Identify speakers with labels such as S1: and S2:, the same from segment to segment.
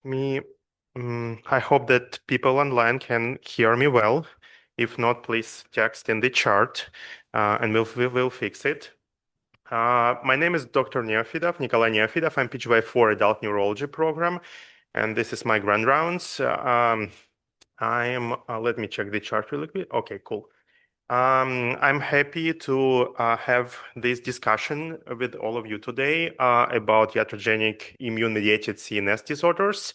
S1: Me, I hope that people online can hear me well. If not, please text in the chat, and we'll fix it. My name is Dr. Neofidov, Nikolay Neofidov. I'm PGY4 Adult Neurology Program, and this is my grand rounds. I am. Let me check the chart really quick. Okay, cool. I'm happy to have this discussion with all of you today about iatrogenic immune-mediated CNS disorders.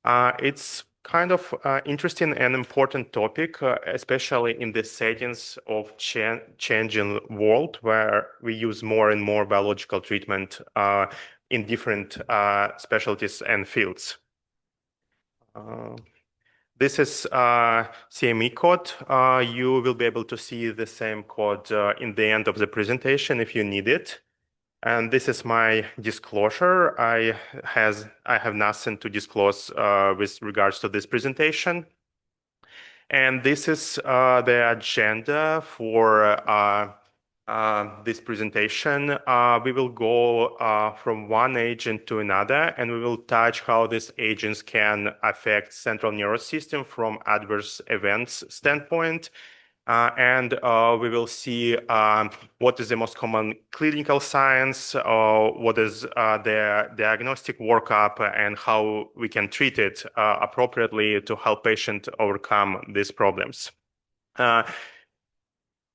S1: It's kind of interesting and important topic, especially in the settings of changing world where we use more and more biological treatment in different specialties and fields. This is CME code. You will be able to see the same code in the end of the presentation if you need it. And this is my disclosure. I have nothing to disclose with regards to this presentation. And this is the agenda for this presentation. We will go from one agent to another, and we will touch how these agents can affect central nervous system from adverse events standpoint. And we will see what is the most common clinical science, what is the diagnostic workup, and how we can treat it appropriately to help patients overcome these problems.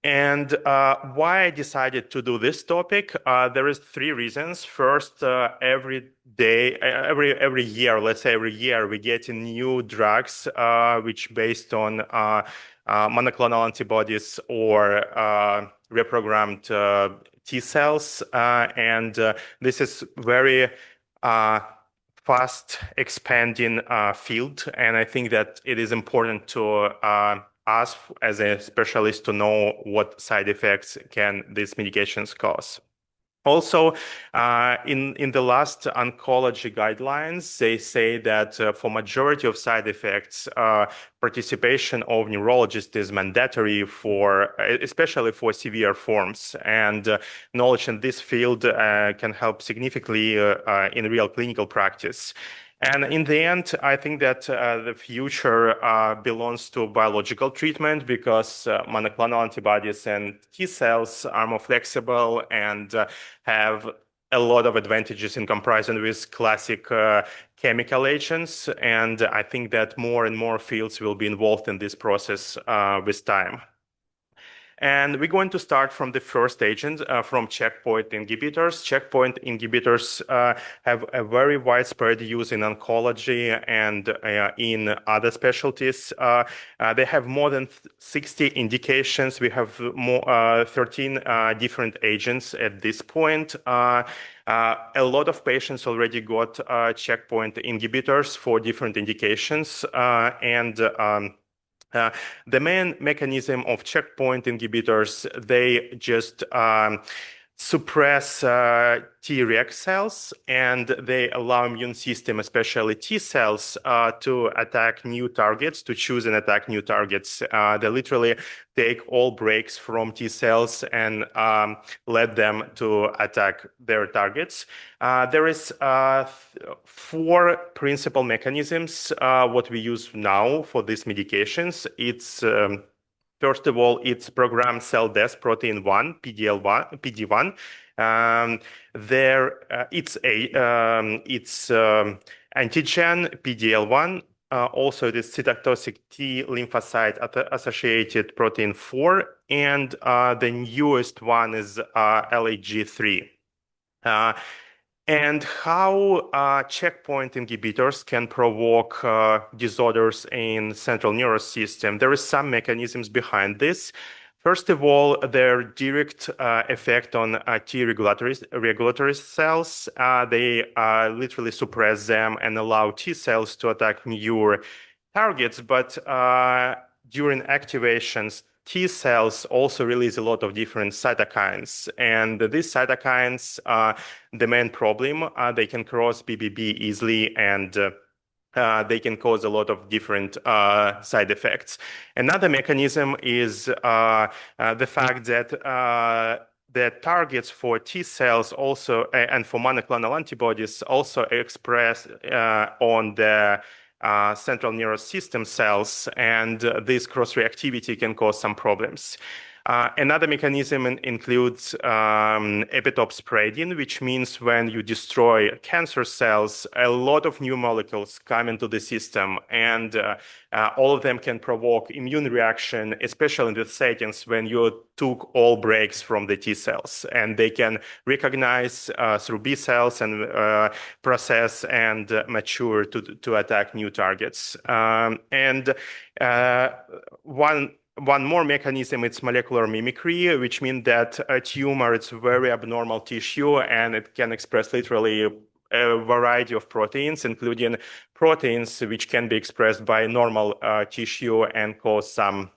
S1: And why I decided to do this topic, there is three reasons. First, every year, let's say every year, we get new drugs which based on monoclonal antibodies or reprogrammed T cells, and this is very fast expanding field, and I think that it is important to us as a specialist to know what side effects can these medications cause. Also, in the last oncology guidelines, they say that for majority of side effects, participation of neurologist is mandatory for, especially for severe forms. And knowledge in this field can help significantly in real clinical practice. And in the end, I think that the future belongs to biological treatment because monoclonal antibodies and T cells are more flexible and have a lot of advantages in comparison with classic chemical agents. And I think that more and more fields will be involved in this process with time. And we're going to start from the first agent, from checkpoint inhibitors. Checkpoint inhibitors have a very widespread use in oncology and in other specialties. They have more than 60 indications. We have more 13 different agents at this point. A lot of patients already got checkpoint inhibitors for different indications, the main mechanism of checkpoint inhibitors, they just suppress Treg cells, and they allow immune system, especially T cells, to attack new targets, to choose and attack new targets. They literally take all breaks from T cells and let them to attack their targets. There is four principal mechanisms what we use now for these medications. It's first of all, it's programmed cell death protein 1, PD1. It's antigen PDL1. Also, it is cytotoxic T lymphocyte associated protein 4, and the newest one is LAG3. And how checkpoint inhibitors can provoke disorders in central nervous system. There is some mechanisms behind this. First of all, their direct effect on T regulatory cells. They literally suppress them and allow T cells to attack new targets, but during activations, T cells also release a lot of different cytokines, and these cytokines, the main problem, they can cross BBB easily, and they can cause a lot of different side effects. Another mechanism is the fact that the targets for T cells also and for monoclonal antibodies also express on the central nervous system cells, and this cross-reactivity can cause some problems. Another mechanism includes epitope spreading, which means when you destroy cancer cells, a lot of new molecules come into the system, and all of them can provoke immune reaction, especially in the settings when you took all breaks from the T cells, and they can recognize through B cells and process and mature to attack new targets. One more mechanism, it's molecular mimicry, which means that a tumor is very abnormal tissue and it can express literally a variety of proteins, including proteins which can be expressed by normal tissue and cause some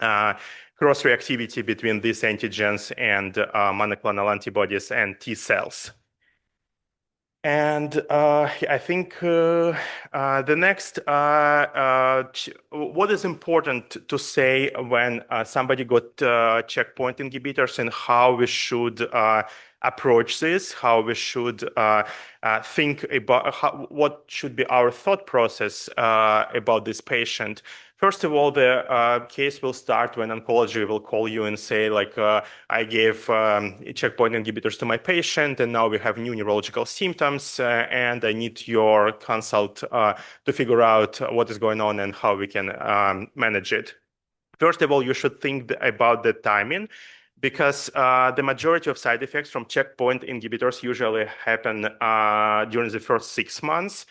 S1: cross-reactivity between these antigens and monoclonal antibodies and T cells. And I think the next, what is important to say when somebody got checkpoint inhibitors and how we should approach this, how we should think about what should be our thought process about this patient. First of all, the case will start when oncology will call you and say, like, I gave checkpoint inhibitors to my patient, and now we have new neurological symptoms, and I need your consult to figure out what is going on and how we can manage it. First of all, you should think about the timing, because the majority of side effects from checkpoint inhibitors usually happen during the first 6 months.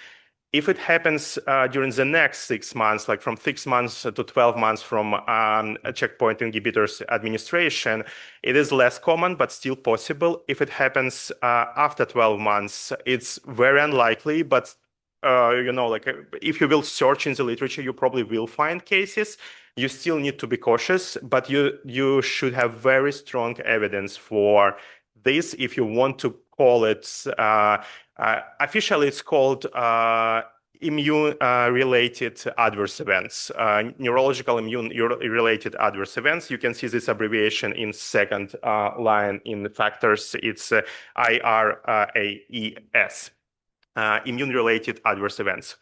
S1: If it happens during the next 6 months, like from 6 months to 12 months from a checkpoint inhibitors administration, it is less common, but still possible. If it happens after 12 months, it's very unlikely, but like if you will search in the literature, you probably will find cases. You still need to be cautious, but you should have very strong evidence for this if you want to call it. Officially, it's called immune-related adverse events, neurological immune-related adverse events. You can see this abbreviation in second line in the factors. It's IRAES, immune-related adverse events.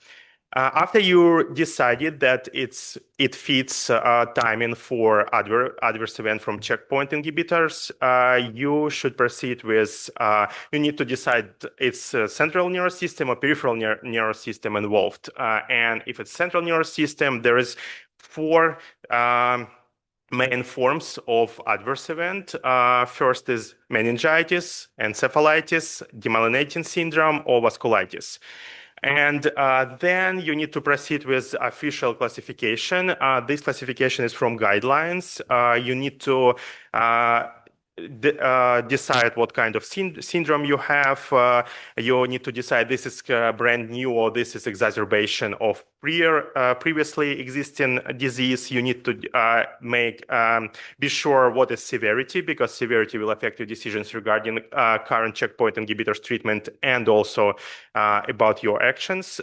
S1: After you decided that it fits timing for adverse event from checkpoint inhibitors, you should proceed with, you need to decide it's central nervous system or peripheral nervous system involved. And if it's central nervous system, there is 4 main forms of adverse event. First is meningitis, encephalitis, demyelinating syndrome, or vasculitis. And then you need to proceed with official classification. This classification is from guidelines. You need to decide what kind of syndrome you have. You need to decide this is brand new or this is exacerbation of previously existing disease. You need to be sure what is severity, because severity will affect your decisions regarding current checkpoint inhibitors treatment and also about your actions.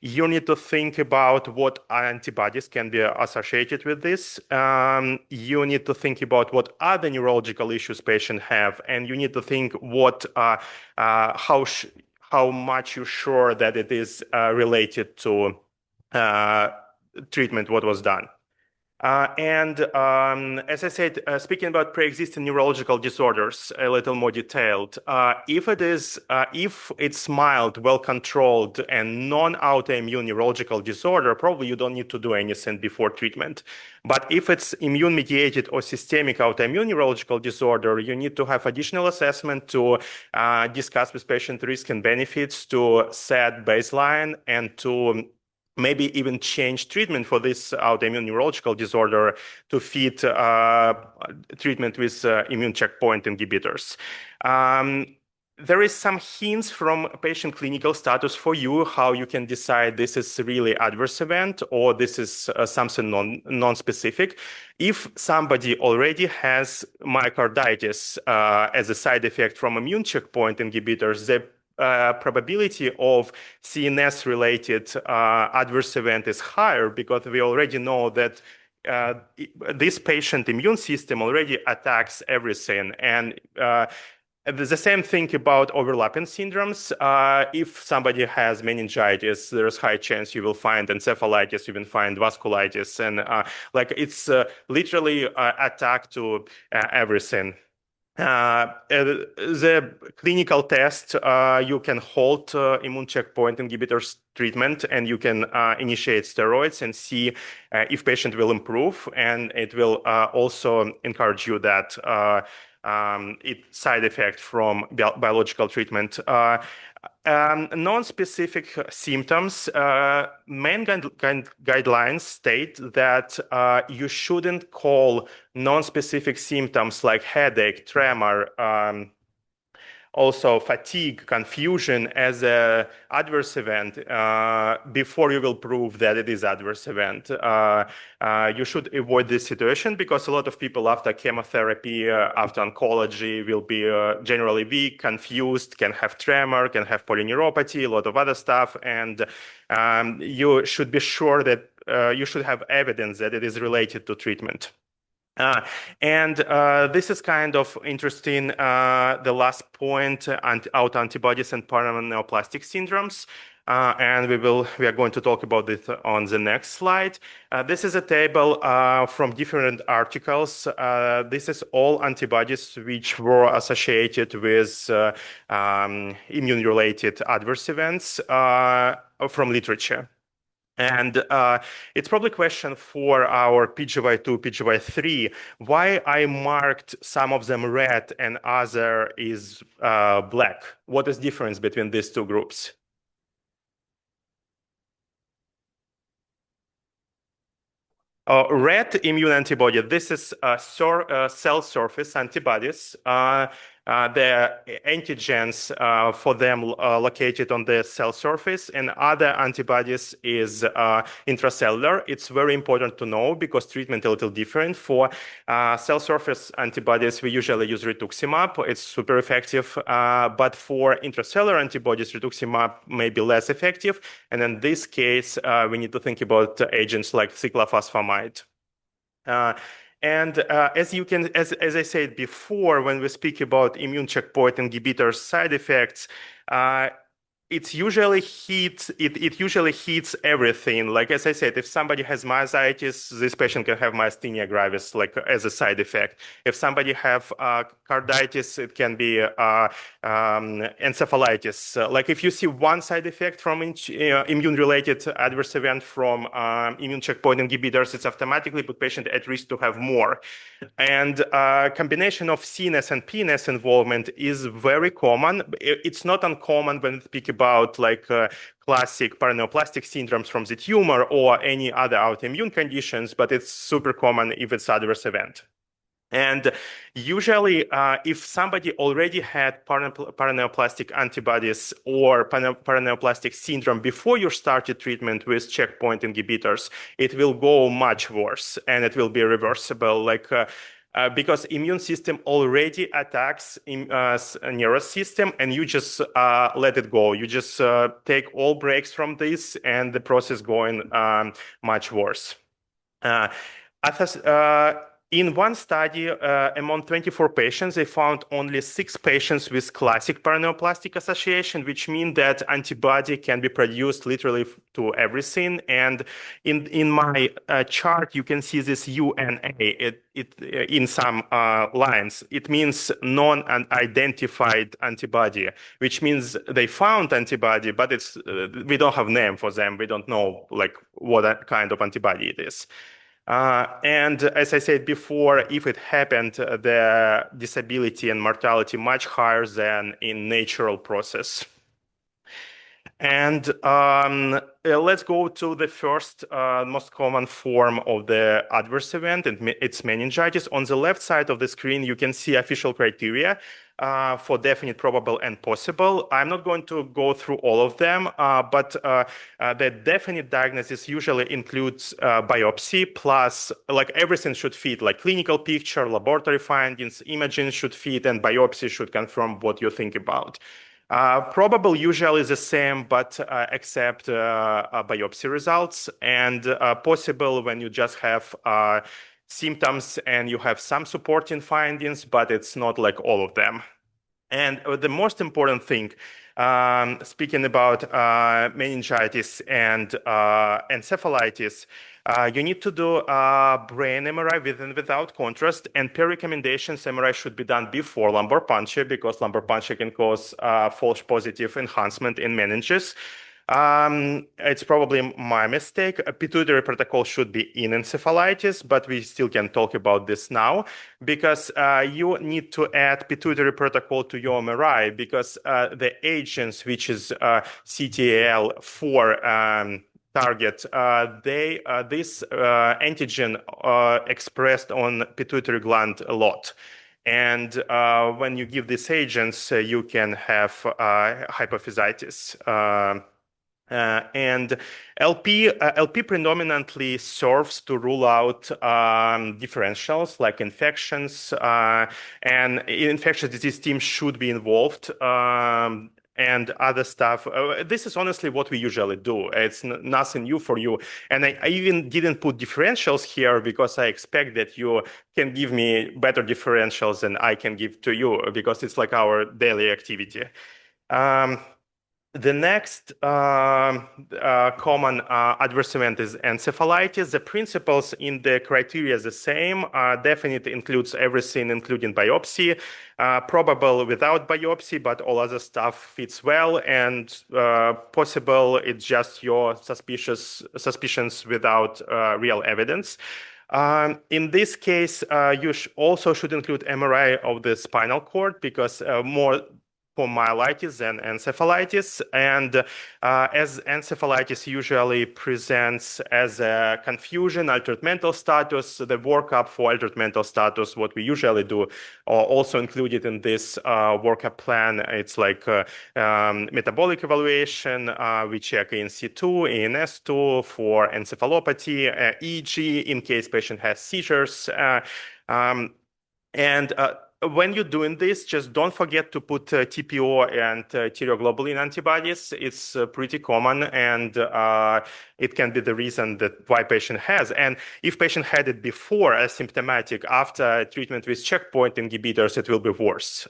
S1: You need to think about what antibodies can be associated with this. You need to think about what other neurological issues patients have, and you need to think what how much you're sure that it is related to treatment, what was done. As I said, speaking about pre-existing neurological disorders, a little more detailed. If it's mild, well-controlled, and non-autoimmune neurological disorder, probably you don't need to do anything before treatment. But if it's immune-mediated or systemic autoimmune neurological disorder, you need to have additional assessment to discuss with patient risk and benefits, to set baseline, and to maybe even change treatment for this autoimmune neurological disorder to fit treatment with immune checkpoint inhibitors. There is some hints from patient clinical status for you, how you can decide this is really adverse event or this is something non-specific. If somebody already has myocarditis as a side effect from immune checkpoint inhibitors, the probability of CNS-related adverse event is higher, because we already know that this patient immune system already attacks everything. And the same thing about overlapping syndromes. If somebody has meningitis, there's high chance you will find encephalitis, you will find vasculitis, and like it's literally attack to everything. The clinical test, you can halt immune checkpoint inhibitors treatment, and you can initiate steroids and see if patient will improve, and it will also encourage you that side effect from biological treatment. Non-specific symptoms, main guidelines state that you shouldn't call non-specific symptoms like headache, tremor, also fatigue, confusion as an adverse event before you will prove that it is adverse event. You should avoid this situation because a lot of people after chemotherapy, after oncology will be generally weak, confused, can have tremor, can have polyneuropathy, a lot of other stuff. And you should be sure that you should have evidence that it is related to treatment. This is kind of interesting, the last point, autoantibodies and paraneoplastic syndromes. And we are going to talk about it on the next slide. This is a table from different articles. This is all antibodies which were associated with immune-related adverse events from literature. And it's probably a question for our PGY2, PGY3, why I marked some of them red and other is black. What is the difference between these two groups? Red immune antibody, this is cell surface antibodies. The antigens for them located on the cell surface, and other antibodies is intracellular. It's very important to know because treatment is a little different. For cell surface antibodies, we usually use rituximab. It's super effective. But for intracellular antibodies, rituximab may be less effective. And in this case, we need to think about agents like cyclophosphamide. As I said before, when we speak about immune checkpoint inhibitors side effects, it usually hits everything. Like as I said, if somebody has myositis, this patient can have myasthenia gravis, like as a side effect. If somebody have carditis, it can be encephalitis. Like if you see one side effect from immune-related adverse event from immune checkpoint inhibitors, it's automatically put patient at risk to have more. And combination of CNS and PNS involvement is very common. It's not uncommon when we speak about like classic paraneoplastic syndromes from the tumor or any other autoimmune conditions, but it's super common if it's adverse event. And usually, if somebody already had paraneoplastic antibodies or paraneoplastic syndrome before you started treatment with checkpoint inhibitors, it will go much worse and it will be reversible. Like because immune system already attacks nervous system, and you just let it go. You just take all breaks from this, and the process going much worse. In one study, among 24 patients, they found only 6 patients with classic paraneoplastic association, which means that antibody can be produced literally to everything. And in my chart, you can see this UNA in some lines. It means non-identified antibody, which means they found antibody, but it's we don't have name for them. We don't know like what kind of antibody it is. And as I said before, if it happened, the disability and mortality much higher than in natural process. And let's go to the first most common form of the adverse event, and it's meningitis. On the left side of the screen, you can see official criteria for definite, probable, and possible. I'm not going to go through all of them, but the definite diagnosis usually includes biopsy plus, like everything should fit, like clinical picture, laboratory findings, imaging should fit, and biopsy should confirm what you think about. Probable usually is the same, but except biopsy results, and possible when you just have symptoms and you have some supporting findings, but it's not like all of them. And the most important thing, speaking about meningitis and encephalitis, you need to do brain MRI with and without contrast. And per recommendations, MRI should be done before lumbar puncture because lumbar puncture can cause false positive enhancement in meninges. It's probably my mistake. A pituitary protocol should be in encephalitis, but we still can talk about this now because you need to add pituitary protocol to your MRI because the agents, which is CTLA4 target, this antigen expressed on pituitary gland a lot. And when you give these agents, you can have hypophysitis. And LP predominantly serves to rule out differentials like infections, and infectious disease team should be involved. And other stuff. This is honestly what we usually do. It's nothing new for you. And I even didn't put differentials here because I expect that you can give me better differentials than I can give to you because it's like our daily activity. The next common adverse event is encephalitis. The principles in the criteria is the same. Definitely includes everything, including biopsy. Probable without biopsy, but all other stuff fits well. And possible it's just your suspicions without real evidence. In this case, you also should include MRI of the spinal cord because more for myelitis and encephalitis. And as encephalitis usually presents as a confusion, altered mental status, the workup for altered mental status, what we usually do, also included in this workup plan. It's like metabolic evaluation. We check ANC2, ANS2 for encephalopathy, EEG in case patient has seizures. When you're doing this, just don't forget to put TPO and thyroglobulin antibodies. It's pretty common, and it can be the reason that why patient has. And if patient had it before asymptomatic, after treatment with checkpoint inhibitors, it will be worse.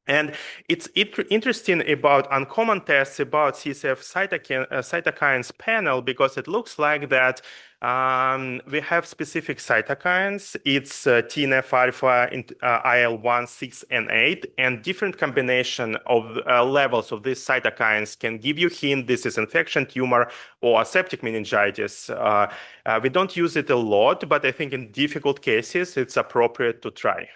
S1: And it's interesting about uncommon tests about CSF cytokines panel because it looks like that we have specific cytokines. It's TNF-alpha, IL-1, 6, and 8, and different combination of levels of these cytokines can give you hint this is infection, tumor, or septic meningitis. We don't use it a lot, but I think in difficult cases, it's appropriate to try.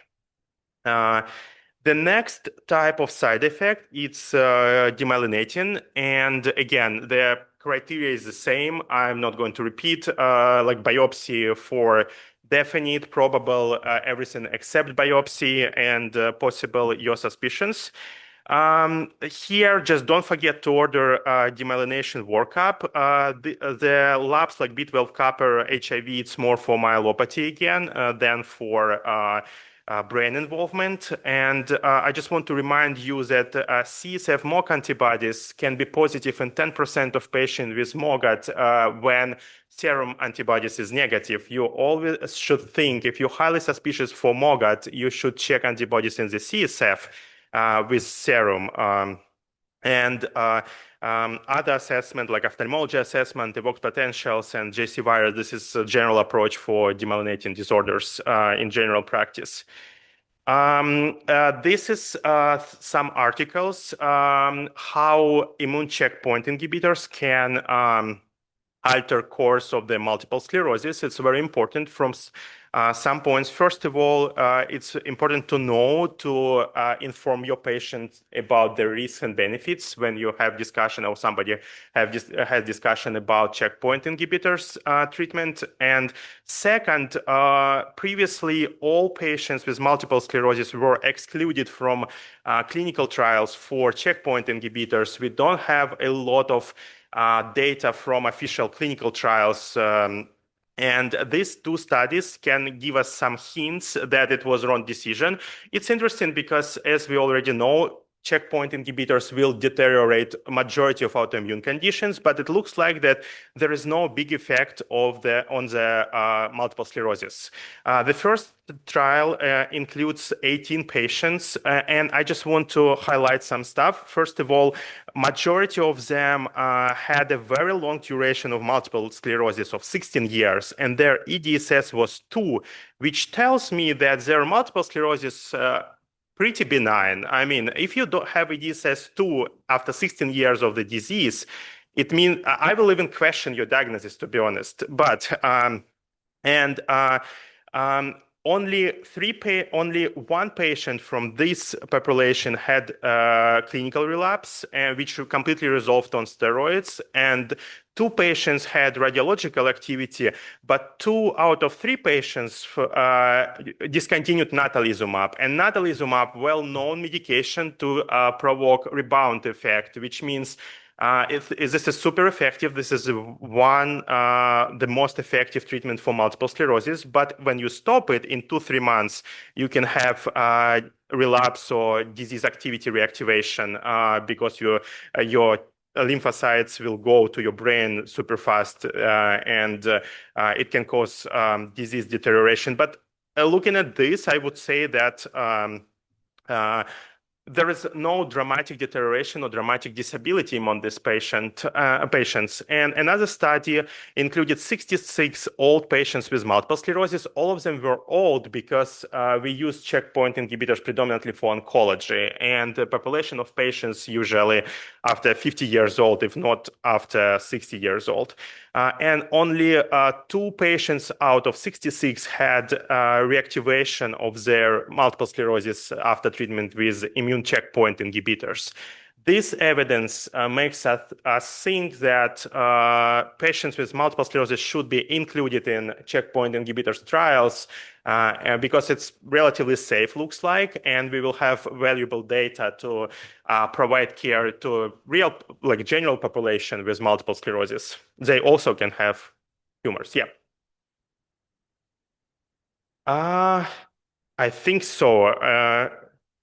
S1: The next type of side effect, it's demyelinating. And again, the criteria is the same. I'm not going to repeat, like biopsy for definite, probable, everything except biopsy, and possible your suspicions. Here, just don't forget to order demyelination workup. The labs like B12 copper, HIV, it's more for myelopathy again than for brain involvement. And I just want to remind you that CSF MOG antibodies can be positive in 10% of patients with MOGAD when serum antibodies is negative. You always should think if you're highly suspicious for MOGAD, you should check antibodies in the CSF with serum. Other assessment like ophthalmology assessment, evoked potentials, and JC virus, this is a general approach for demyelinating disorders in general practice. This is some articles how immune checkpoint inhibitors can alter course of the multiple sclerosis. It's very important from some points. First of all, it's important to know to inform your patient about the risks and benefits when you have discussion or somebody had discussion about checkpoint inhibitors treatment. And second, previously all patients with multiple sclerosis were excluded from clinical trials for checkpoint inhibitors. We don't have a lot of data from official clinical trials. And these two studies can give us some hints that it was wrong decision. It's interesting because, as we already know, checkpoint inhibitors will deteriorate a majority of autoimmune conditions, but it looks like that there is no big effect on the multiple sclerosis. The first trial includes 18 patients, and I just want to highlight some stuff. First of all, majority of them had a very long duration of multiple sclerosis of 16 years, and their EDSS was 2, which tells me that their multiple sclerosis pretty benign. I mean, if you don't have EDSS 2 after 16 years of the disease, it means I will even question your diagnosis, to be honest. But and only one patient from this population had clinical relapse, which completely resolved on steroids, and 2 patients had radiological activity, but 2 out of 3 patients discontinued natalizumab. And natalizumab, well-known medication to provoke rebound effect, which means this is super effective. This is the most effective treatment for multiple sclerosis. But when you stop it in 2-3 months, you can have relapse or disease activity reactivation because your lymphocytes will go to your brain super fast, and it can cause disease deterioration. But looking at this, I would say that there is no dramatic deterioration or dramatic disability among these patients. And another study included 66 old patients with multiple sclerosis. All of them were old because we use checkpoint inhibitors predominantly for oncology. And the population of patients usually after 50 years old, if not after 60 years old. And only 2 patients out of 66 had reactivation of their multiple sclerosis after treatment with immune checkpoint inhibitors. This evidence makes us think that patients with multiple sclerosis should be included in checkpoint inhibitors trials because it's relatively safe, looks like, and we will have valuable data to provide care to real, like general population with multiple sclerosis. They also can have tumors. Yeah. I think so.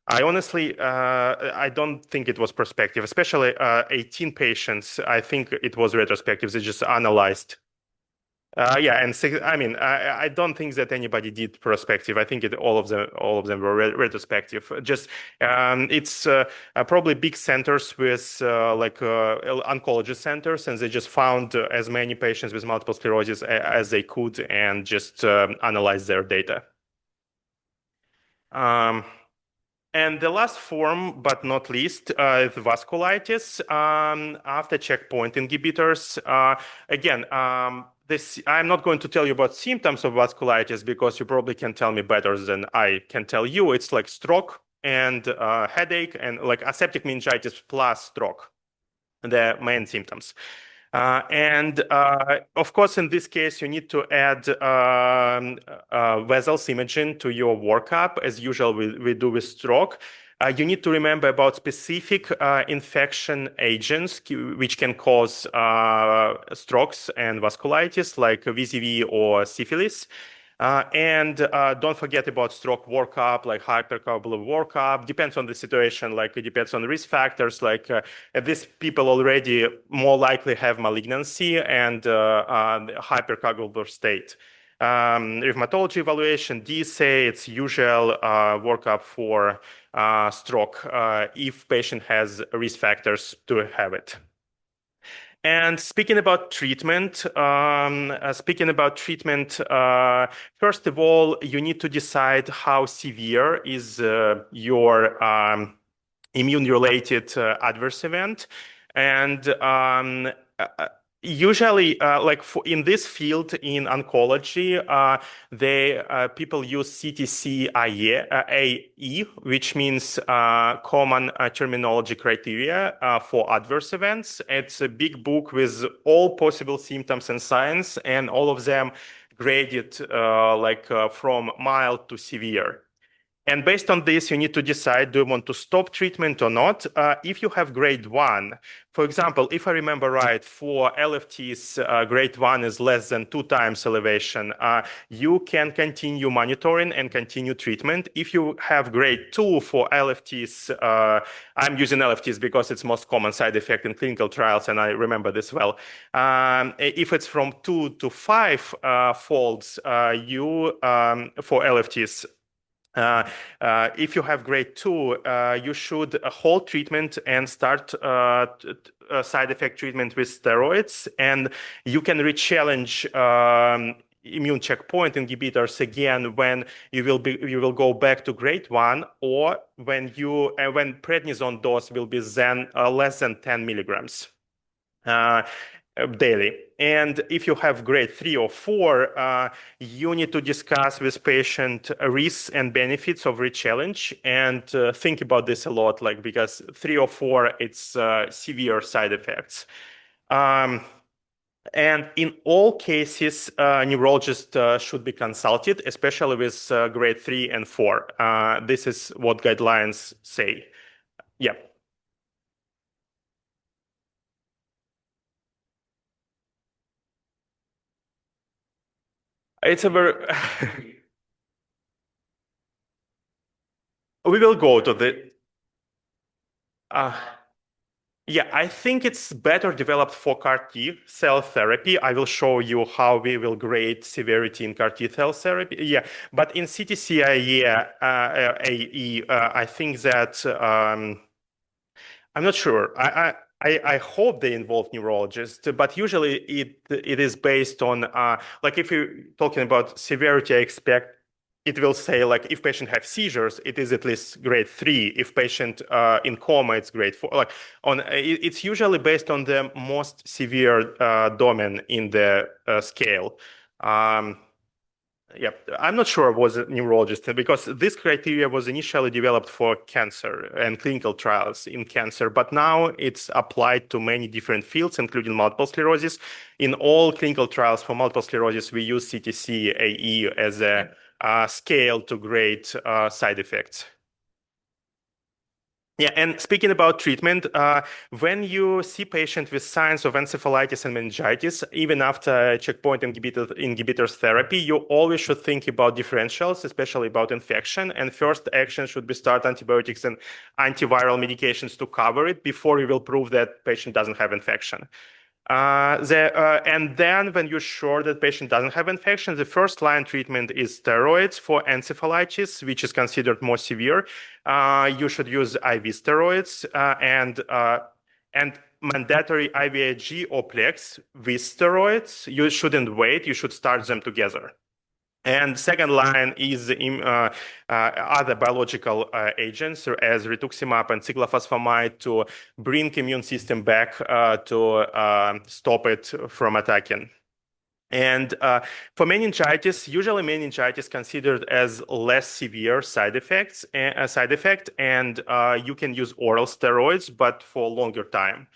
S1: I honestly, I don't think it was prospective, especially 18 patients. I think it was retrospective. They just analyzed. Yeah, and I mean, I don't think that anybody did prospective. I think all of them were retrospective. Just it's probably big centers with like oncology centers, and they just found as many patients with multiple sclerosis as they could, and just analyzed their data. And the last form, but not least, is vasculitis after checkpoint inhibitors. Again, I'm not going to tell you about symptoms of vasculitis because you probably can tell me better than I can tell you. It's like stroke and headache and like aseptic meningitis plus stroke, the main symptoms. Of course, in this case, you need to add vessels imaging to your workup, as usual we do with stroke. You need to remember about specific infection agents which can cause strokes and vasculitis, like VZV or syphilis. Don't forget about stroke workup, like hypercoagulable workup. Depends on the situation, like it depends on the risk factors. Like these people already more likely have malignancy and hypercoagulable state. Rheumatology evaluation, DSA, it's usual workup for stroke if patient has risk factors to have it. And speaking about treatment, first of all, you need to decide how severe is your immune-related adverse event. And usually, like in this field in oncology, people use CTC-AE, which means common terminology criteria for adverse events. It's a big book with all possible symptoms and signs, and all of them graded from mild to severe. And based on this, you need to decide, do you want to stop treatment or not? If you have grade 1, for example, if I remember right, for LFTs, grade 1 is less than 2 times elevation, you can continue monitoring and continue treatment. If you have grade 2 for LFTs, I'm using LFTs because it's most common side effect in clinical trials, and I remember this well. If it's from 2 to 5 folds, for LFTs, if you have grade 2, you should hold treatment and start side effect treatment with steroids, and you can re-challenge immune checkpoint inhibitors again when you will go back to grade 1, or when when prednisone dose will be then less than 10 milligrams. Daily. And if you have grade 3 or 4, you need to discuss with patient risks and benefits of re-challenge, and think about this a lot, like, because 3 or 4, it's severe side effects. And in all cases, neurologists should be consulted, especially with grade 3 and 4. This is what guidelines say. Yeah. It's a very we will go to the uh, yeah, I think it's better developed for CAR T cell therapy. I will show you how we will grade severity in CAR T cell therapy. Yeah, but in CTCIE, I think that I'm not sure. I hope they involve neurologists, but usually it is based on like, if you're talking about severity, I expect it will say, like, if patient have seizures, it is at least grade 3. If patient in coma, it's grade 4. Like, it's usually based on the most severe domain in the scale. Um, yeah, I'm not sure I was a neurologist, because this criteria was initially developed for cancer and clinical trials in cancer, but now it's applied to many different fields, including multiple sclerosis. In all clinical trials for multiple sclerosis, we use CTC-AE as a scale to grade side effects. Yeah, and speaking about treatment, when you see patient with signs of encephalitis and meningitis, even after checkpoint inhibitors therapy, you always should think about differentials, especially about infection. And first action should be start antibiotics and antiviral medications to cover it before you will prove that patient doesn't have infection. And then when you're sure that patient doesn't have infection, the first line treatment is steroids for encephalitis, which is considered more severe. You should use IV steroids and mandatory IVIG or Plex with steroids. You shouldn't wait. You should start them together. And second line is other biological agents, as rituximab and cyclophosphamide, to bring immune system back to stop it from attacking. And for meningitis, usually meningitis considered as less severe side effect, and you can use oral steroids, but for longer time.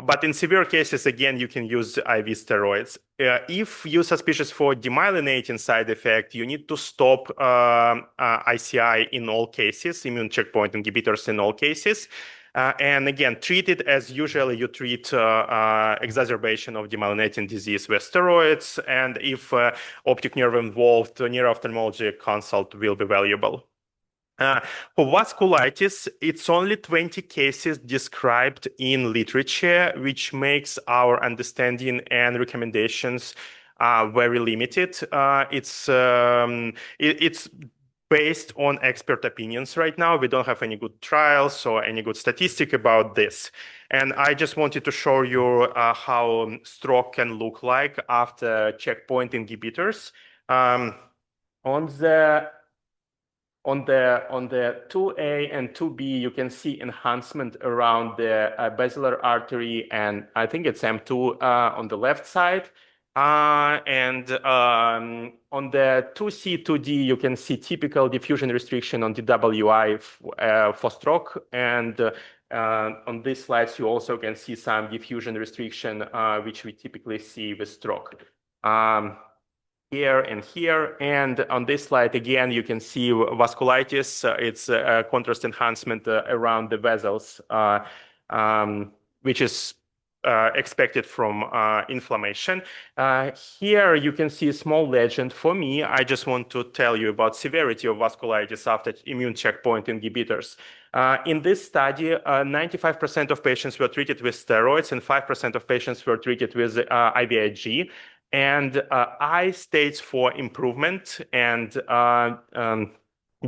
S1: But in severe cases, again, you can use IV steroids. If you're suspicious for demyelinating side effect, you need to stop ICI in all cases, immune checkpoint inhibitors in all cases. And again, treat it as usually you treat exacerbation of demyelinating disease with steroids. And if optic nerve involved, neuro-ophthalmology consult will be valuable. For vasculitis, it's only 20 cases described in literature, which makes our understanding and recommendations very limited. It's based on expert opinions right now. We don't have any good trials or any good statistic about this. And I just wanted to show you how stroke can look like after checkpoint inhibitors. On the 2A and 2B, you can see enhancement around the basilar artery, and I think it's M2 on the left side. And on the 2C, 2D, you can see typical diffusion restriction on DWI for stroke. And on these slides, you also can see some diffusion restriction, which we typically see with stroke. here and here. And on this slide, again, you can see vasculitis. It's a contrast enhancement around the vessels, which is expected from inflammation. Here you can see a small legend. For me, I just want to tell you about severity of vasculitis after immune checkpoint inhibitors. In this study, 95% of patients were treated with steroids and 5% of patients were treated with IVIG. And I states for improvement and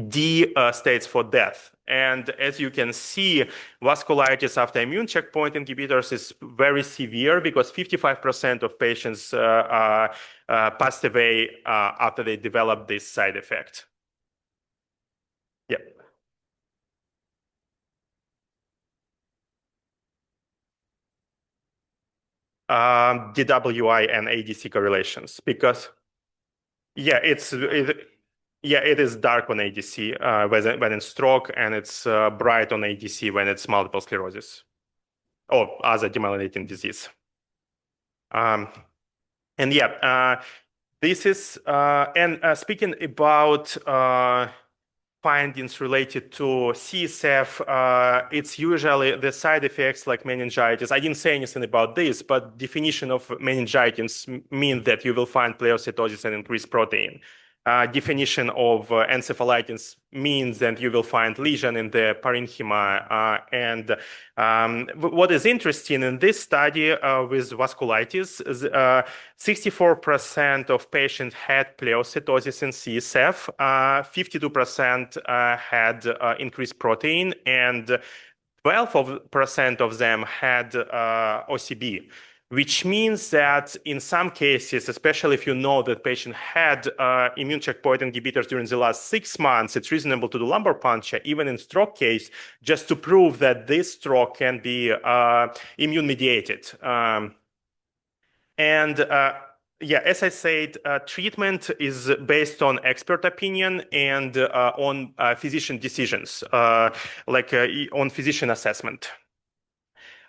S1: D states for death. And as you can see, vasculitis after immune checkpoint inhibitors is very severe because 55% of patients passed away after they developed this side effect. Yeah. DWI and ADC correlations because yeah, it is dark on ADC when it's stroke, and it's bright on ADC when it's multiple sclerosis or other demyelinating disease. And yeah, this is and speaking about findings related to CSF, it's usually the side effects like meningitis. I didn't say anything about this, but definition of meningitis means that you will find pleocytosis and increased protein. Definition of encephalitis means that you will find lesion in the parenchyma. And what is interesting in this study with vasculitis is 64% of patients had pleocytosis in CSF, 52% had increased protein, and 12% of them had OCB, which means that in some cases, especially if you know that patient had immune checkpoint inhibitors during the last 6 months, it's reasonable to do lumbar puncture, even in stroke case, just to prove that this stroke can be immune-mediated. Yeah, as I said, treatment is based on expert opinion and on physician decisions, on physician assessment.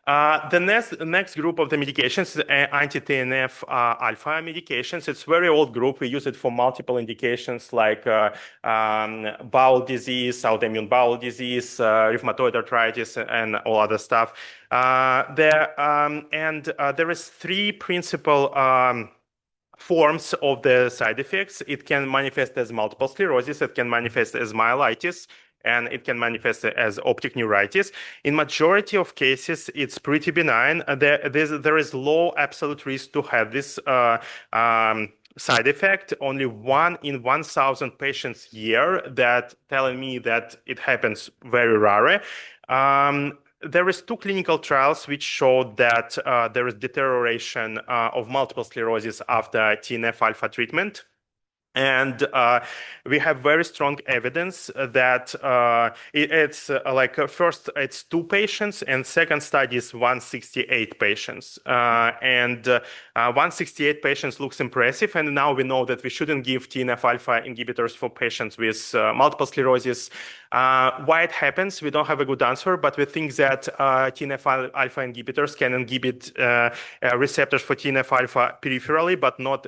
S1: The next group of the medications is anti-TNF alpha medications. It's a very old group. We use it for multiple indications like bowel disease, autoimmune bowel disease, rheumatoid arthritis, and all other stuff. There is 3 principal forms of the side effects. It can manifest as multiple sclerosis, it can manifest as myelitis, and it can manifest as optic neuritis. In majority of cases, it's pretty benign. There is low absolute risk to have this side effect. Only 1 in 1,000 patients a year that telling me that it happens very rare. There is 2 clinical trials which showed that there is deterioration of multiple sclerosis after TNF alpha treatment. And we have very strong evidence that first it's 2 patients and second study is 168 patients. 168 patients looks impressive, and now we know that we shouldn't give TNF alpha inhibitors for patients with multiple sclerosis. Why it happens, we don't have a good answer, but we think that TNF alpha inhibitors can inhibit receptors for TNF alpha peripherally, but not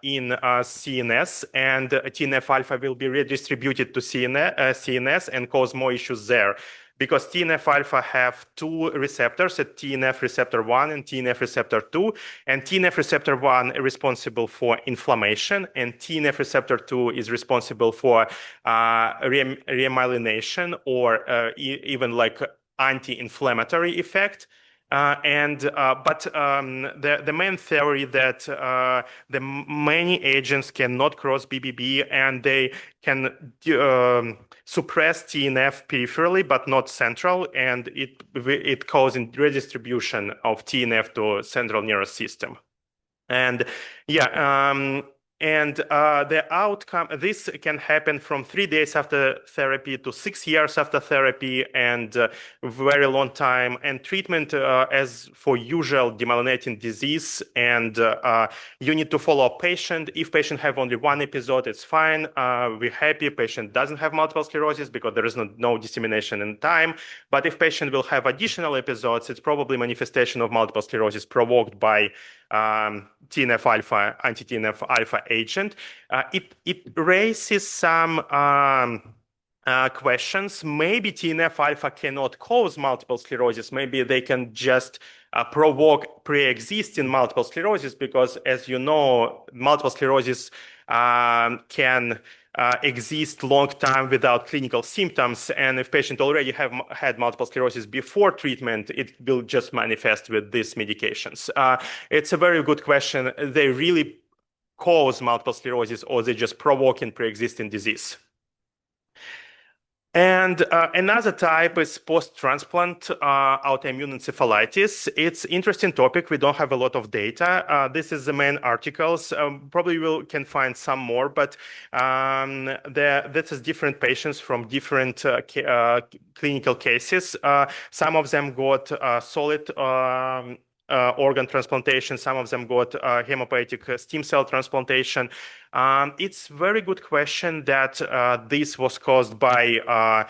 S1: in CNS. And TNF alpha will be redistributed to CNS and cause more issues there. Because TNF alpha have 2 receptors, a TNF receptor 1 and TNF receptor 2. And TNF receptor 1 is responsible for inflammation, and TNF receptor 2 is responsible for remyelination or even like anti-inflammatory effect. But the main theory that the many agents cannot cross BBB and they can suppress TNF peripherally but not central, and it causes redistribution of TNF to central nervous system. And yeah, the outcome, this can happen from 3 days after therapy to 6 years after therapy, and very long time. And treatment as for usual demyelinating disease, and you need to follow a patient. If patient have only 1 episode, it's fine. We're happy patient doesn't have multiple sclerosis because there is no dissemination in time. But if patient will have additional episodes, it's probably manifestation of multiple sclerosis provoked by TNF alpha, anti-TNF alpha agent. It raises some questions. Maybe TNF alpha cannot cause multiple sclerosis. Maybe they can just provoke pre-existing multiple sclerosis, because, as you know, multiple sclerosis can exist long time without clinical symptoms, and if patient already have had multiple sclerosis before treatment, it will just manifest with these medications. It's a very good question. They really cause multiple sclerosis, or they just provoking pre-existing disease? And another type is post-transplant autoimmune encephalitis. It's interesting topic. We don't have a lot of data. This is the main articles. Probably we can find some more, but this is different patients from different clinical cases. Some of them got solid organ transplantation. Some of them got hematopoietic stem cell transplantation. It's very good question that this was caused by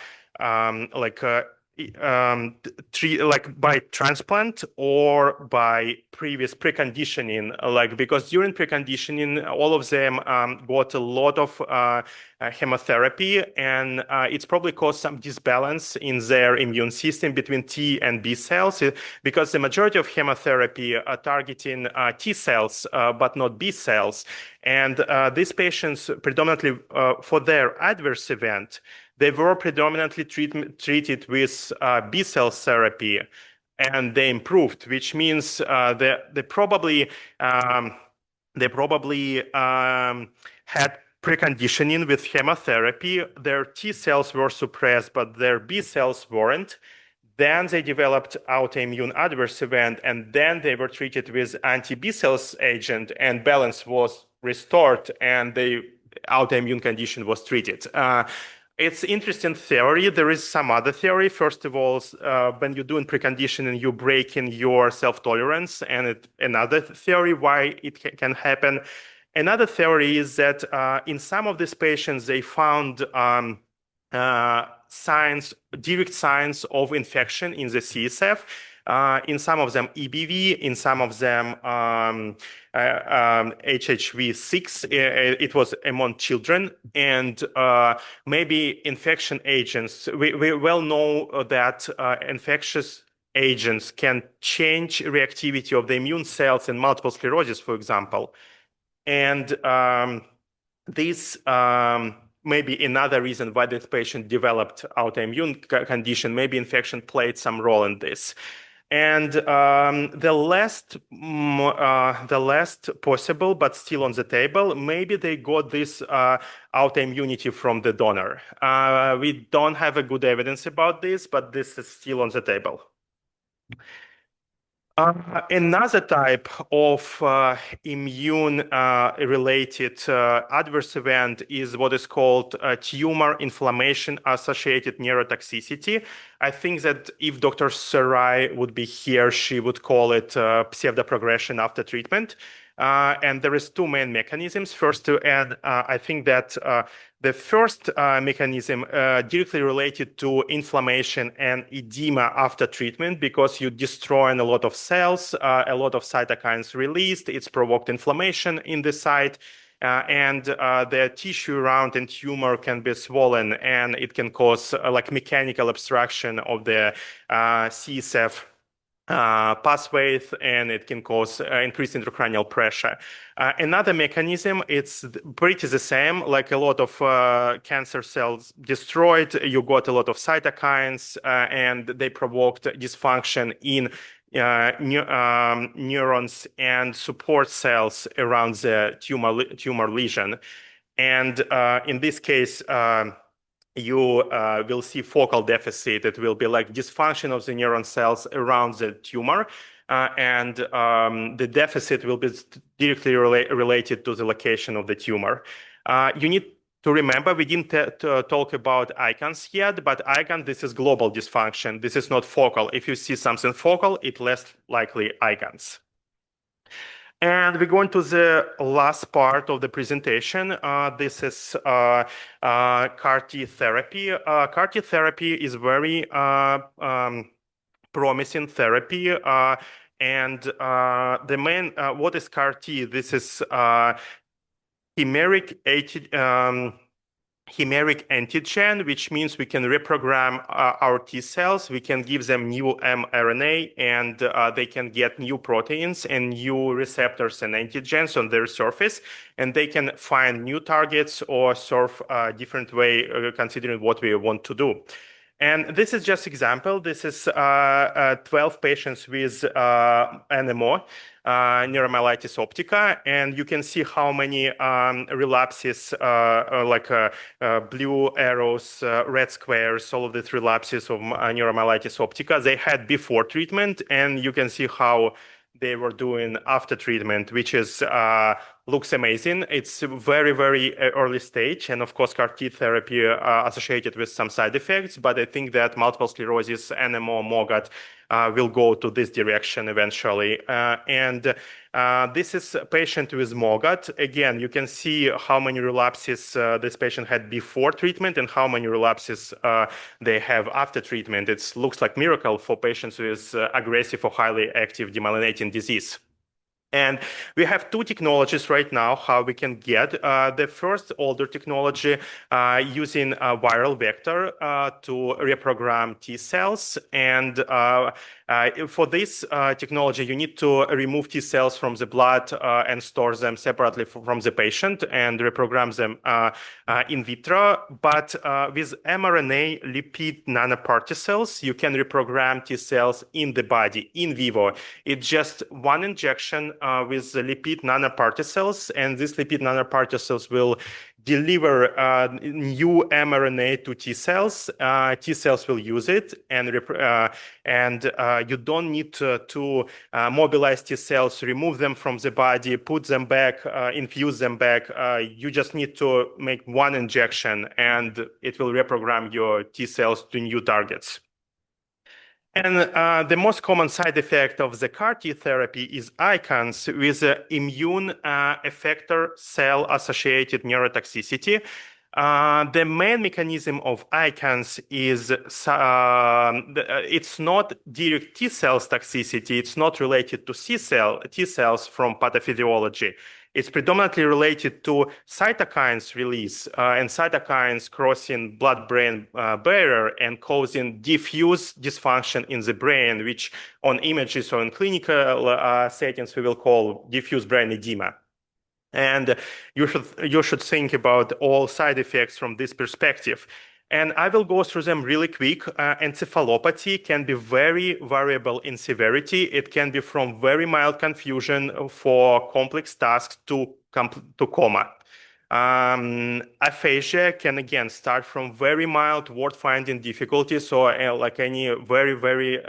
S1: by transplant or by previous preconditioning, because during preconditioning all of them got a lot of chemotherapy, and it's probably caused some disbalance in their immune system between T and B cells, because the majority of chemotherapy are targeting T cells but not B cells. And these patients predominantly for their adverse event, they were predominantly treated with B cell therapy, and they improved, which means they probably had preconditioning with chemotherapy. Their T cells were suppressed, but their B cells weren't. Then they developed autoimmune adverse event, and then they were treated with anti-B cells agent, and balance was restored, and the autoimmune condition was treated. It's interesting theory. There is some other theory. First of all, when you're doing preconditioning, you're breaking your self-tolerance, and another theory why it can happen. Another theory is that in some of these patients, they found direct signs of infection in the CSF. In some of them EBV, in some of them HHV6. It was among children, and maybe infection agents. We well know that infectious agents can change reactivity of the immune cells in multiple sclerosis, for example. And this may be another reason why this patient developed autoimmune condition. Maybe infection played some role in this. And the last possible, but still on the table, maybe they got this autoimmunity from the donor. We don't have a good evidence about this, but this is still on the table. Another type of immune-related adverse event is what is called tumor inflammation-associated neurotoxicity. I think that if Dr. Sarai would be here, she would call it pseudoprogression after treatment. And there is two main mechanisms. First, I think that the first mechanism directly related to inflammation and edema after treatment, because you destroy a lot of cells, a lot of cytokines released. It's provoked inflammation in the site, and the tissue around the tumor can be swollen, and it can cause mechanical obstruction of the CSF pathways, and it can cause increased intracranial pressure. Another mechanism, it's pretty the same, like a lot of cancer cells destroyed, you got a lot of cytokines, and they provoked dysfunction in neurons and support cells around the tumor lesion. And in this case, you will see focal deficit. It will be like dysfunction of the neuron cells around the tumor, and the deficit will be directly related to the location of the tumor. You need to remember, we didn't talk about ICANS yet, but ICANS, this is global dysfunction. This is not focal. If you see something focal, it's less likely ICANS. And we're going to the last part of the presentation. This is CAR-T therapy. CAR-T therapy is very promising therapy. And the main, what is CAR T? This is chimeric chimeric antigen, which means we can reprogram our T cells. We can give them new mRNA, and they can get new proteins and new receptors and antigens on their surface, and they can find new targets or serve a different way, considering what we want to do. And this is just example. This is 12 patients with NMO, neuromyelitis optica, and you can see how many relapses, blue arrows, red squares, all of these relapses of neuromyelitis optica they had before treatment, and you can see how they were doing after treatment, which is looks amazing. It's very, very early stage, and of course, CAR T therapy associated with some side effects. But I think that multiple sclerosis, NMO, MOGAD will go to this direction eventually. This is a patient with MOGAD. Again, you can see how many relapses this patient had before treatment and how many relapses they have after treatment. It looks like miracle for patients with aggressive or highly active demyelinating disease. And we have two technologies right now how we can get the first older technology using a viral vector to reprogram T cells. And for this technology, you need to remove T cells from the blood and store them separately from the patient and reprogram them in vitro. But with mRNA lipid nanoparticles, you can reprogram T cells in the body in vivo. It's just one injection with the lipid nanoparticles, and these lipid nanoparticles will deliver new mRNA to T cells. T cells will use it, and you don't need to mobilize T cells, remove them from the body, put them back, infuse them back. You just need to make one injection, and it will reprogram your T cells to new targets. And the most common side effect of the CAR T therapy is ICANS with immune effector cell-associated neurotoxicity. The main mechanism of ICANS is it's not direct T cells toxicity. It's not related to T cells from pathophysiology. It's predominantly related to cytokines release and cytokines crossing blood-brain barrier and causing diffuse dysfunction in the brain, which on images or in clinical settings we will call diffuse brain edema. And you should think about all side effects from this perspective. And I will go through them really quick. Encephalopathy can be very variable in severity. It can be from very mild confusion for complex tasks to coma. Aphasia can again start from very mild word finding difficulties or like any very, very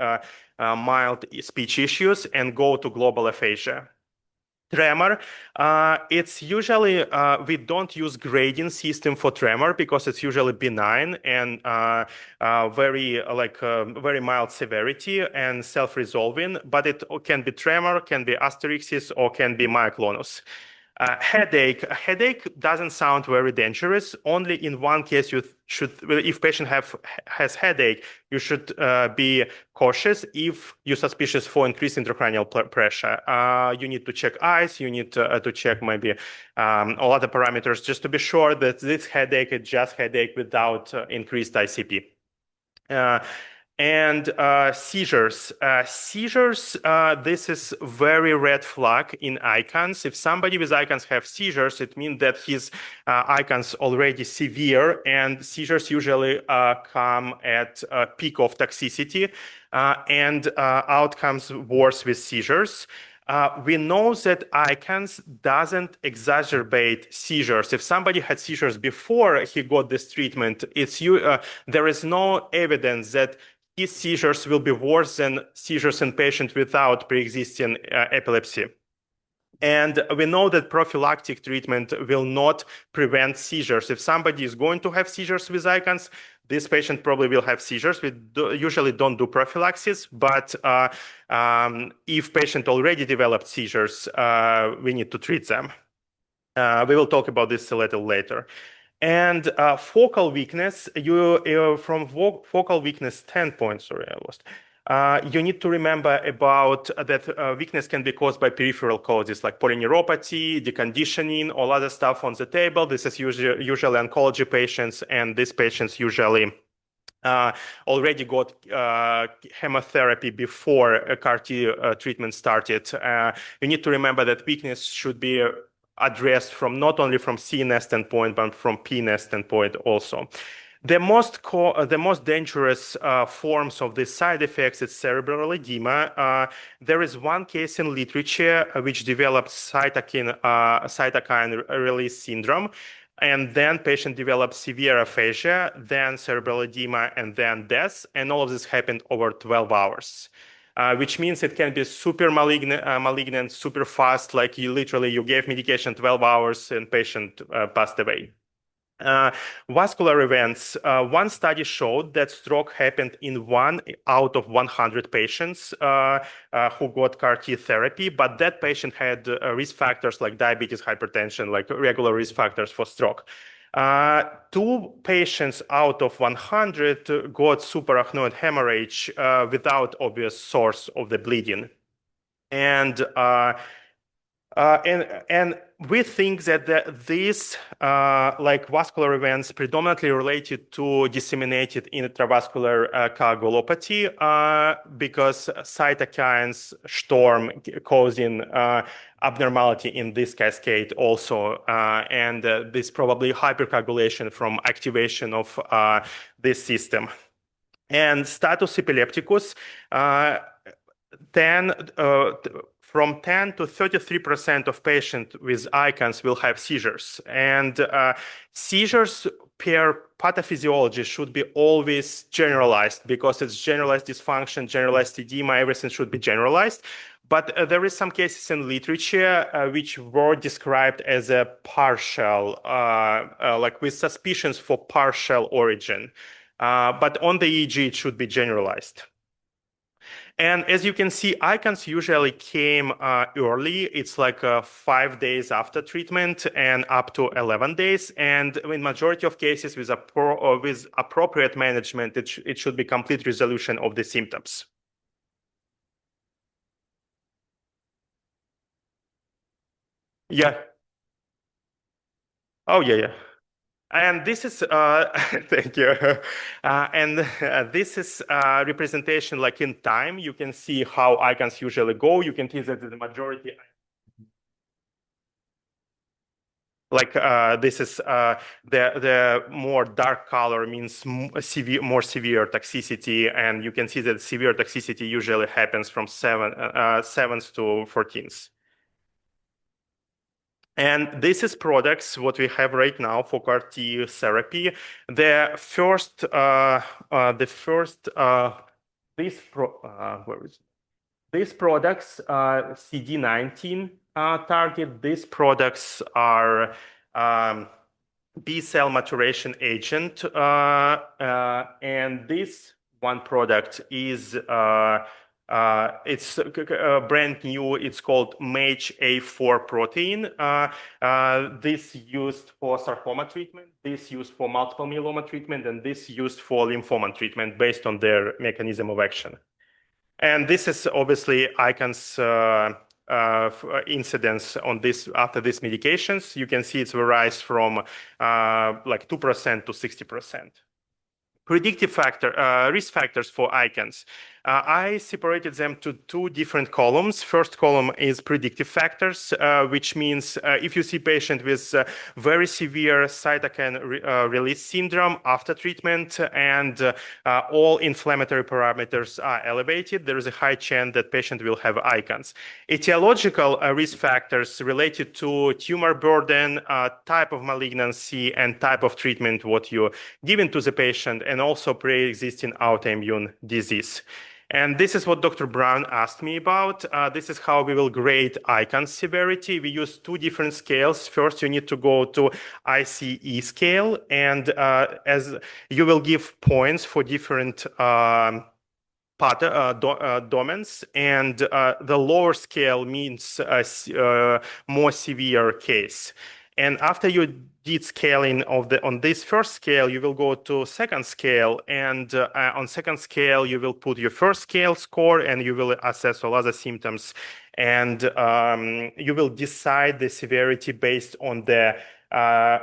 S1: mild speech issues and go to global aphasia. Tremor, it's usually, we don't use grading system for tremor because it's usually benign and very mild severity and self-resolving, but it can be tremor, can be asterixis, or can be myoclonus. Headache doesn't sound very dangerous. Only in one case you should, if patient has headache, you should be cautious. If you're suspicious for increased intracranial pressure, you need to check eyes. You need to check maybe a lot of parameters just to be sure that this headache is just headache without increased ICP. And seizures. This is very red flag in ICANS. If somebody with ICANS have seizures, it means that his ICANS already severe, and seizures usually come at a peak of toxicity, and outcomes worse with seizures. We know that ICANS doesn't exacerbate seizures. If somebody had seizures before he got this treatment, there is no evidence that his seizures will be worse than seizures in patients without pre-existing epilepsy. And we know that prophylactic treatment will not prevent seizures. If somebody is going to have seizures with ICANS, this patient probably will have seizures. We usually don't do prophylaxis, but if patient already developed seizures, we need to treat them. We will talk about this a little later. And focal weakness, from focal weakness standpoint, sorry, I lost. You need to remember about that weakness can be caused by peripheral causes like polyneuropathy, deconditioning, all other stuff on the table. This is usually oncology patients, and these patients usually already got chemotherapy before a CAR T treatment started. You need to remember that weakness should be addressed from not only from CNS standpoint, but from PNS standpoint also. The most dangerous forms of these side effects is cerebral edema. There is one case in literature which developed cytokine release syndrome, and then patient developed severe aphasia, then cerebral edema, and then death, and all of this happened over 12 hours. Which means it can be super malignant, super fast, like you gave medication 12 hours and patient passed away. Vascular events. One study showed that stroke happened in 1 out of 100 patients who got CAR T therapy, but that patient had risk factors like diabetes, hypertension, like regular risk factors for stroke. 2 patients out of 100 got subarachnoid hemorrhage without obvious source of the bleeding. And we think that these like vascular events predominantly related to disseminated intravascular coagulopathy because cytokines storm causing abnormality in this cascade also, and this probably hypercoagulation from activation of this system. And status epilepticus, 10 from 10 to 33% of patients with ICANS will have seizures. And seizures per pathophysiology should be always generalized because it's generalized dysfunction, generalized edema, everything should be generalized. But there is some cases in literature which were described as a partial, like with suspicions for partial origin. But on the EEG, it should be generalized. And as you can see, ICANS usually came early. It's like 5 days after treatment and up to 11 days. And in majority of cases, with appropriate management, it should be complete resolution of the symptoms. Yeah. Oh, yeah. And this is, thank you. And this is representation like in time. You can see how icons usually go. You can see that the majority, like this is the more dark color means more severe toxicity. And you can see that severe toxicity usually happens from 7th to 14th. And this is products what we have right now for CAR T therapy. Where is these products CD19 target. These products are B cell maturation agent, and this one product is it's brand new. It's called MAGE-A4 protein. This used for sarcoma treatment, this used for multiple myeloma treatment, and this used for lymphoma treatment based on their mechanism of action. And this is obviously ICANS incidence on this after these medications. You can see it's varies from like 2% to 60%. Predictive risk factors for ICANS. I separated them to 2 different columns. First column is predictive factors, which means if you see patient with very severe cytokine release syndrome after treatment and all inflammatory parameters are elevated, there is a high chance that patient will have ICANS. Etiological risk factors related to tumor burden, type of malignancy, and type of treatment what you're giving to the patient, and also pre-existing autoimmune disease. And this is what Dr. Brown asked me about. This is how we will grade ICANS severity. We use 2 different scales. First, you need to go to ICE scale, and as you will give points for different domains, and the lower scale means more severe case. And after you did scaling on this first scale, you will go to second scale, and on second scale you will put your first scale score, and you will assess all other symptoms, and you will decide the severity based on the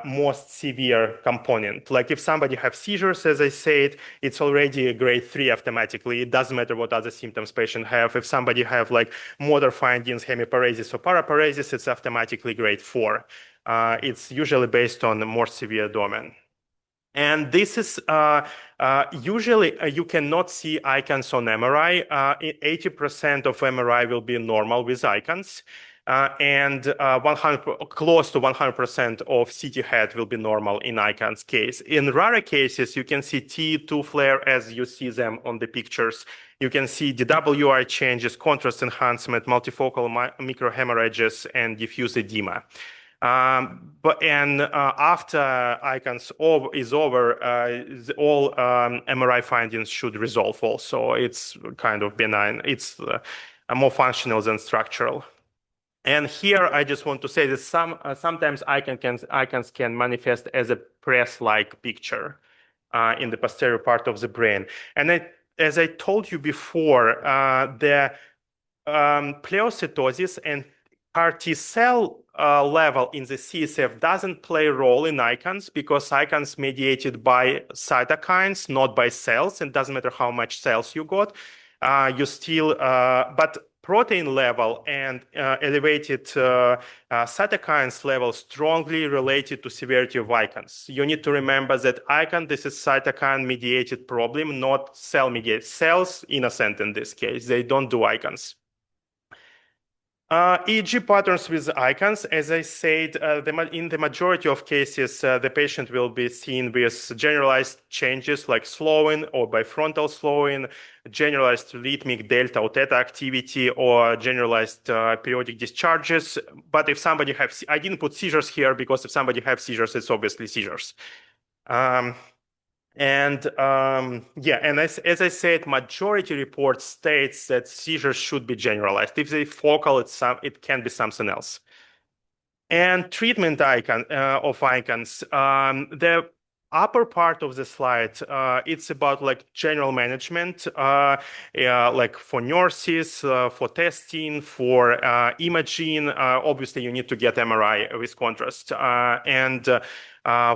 S1: most severe component. Like if somebody has seizures, as I said, it's already a grade 3 automatically. It doesn't matter what other symptoms patient have. If somebody have like motor findings, hemiparesis or paraparesis, it's automatically grade 4. It's usually based on a more severe domain. And this is usually you cannot see icons on MRI. 80% of MRI will be normal with icons. And 100, close to 100% of CT head will be normal in icons case. In rarer cases, you can see T2 flare as you see them on the pictures. You can see DWI changes, contrast enhancement, multifocal microhemorrhages, and diffuse edema. After icons is over, all MRI findings should resolve also. It's kind of benign. It's more functional than structural. And here I just want to say that sometimes icons can manifest as a press-like picture in the posterior part of the brain. And as I told you before, the pleocytosis and CAR T cell level in the CSF doesn't play a role in icons because icons mediated by cytokines, not by cells. It doesn't matter how much cells you got. You still, but protein level and elevated cytokines level strongly related to severity of icons. You need to remember that icon, this is cytokine mediated problem, not cell mediated. Cells, innocent in this case, they don't do icons. EEG patterns with icons, as I said, in the majority of cases, the patient will be seen with generalized changes like slowing or bifrontal slowing, generalized rhythmic delta or theta activity, or generalized periodic discharges. But if somebody has, I didn't put seizures here because if somebody has seizures, it's obviously seizures. And as I said, majority report states that seizures should be generalized. If they focal, it can be something else. And treatment of icons. The upper part of the slide, it's about like general management, like for nurses, for testing, for imaging. Obviously, you need to get MRI with contrast.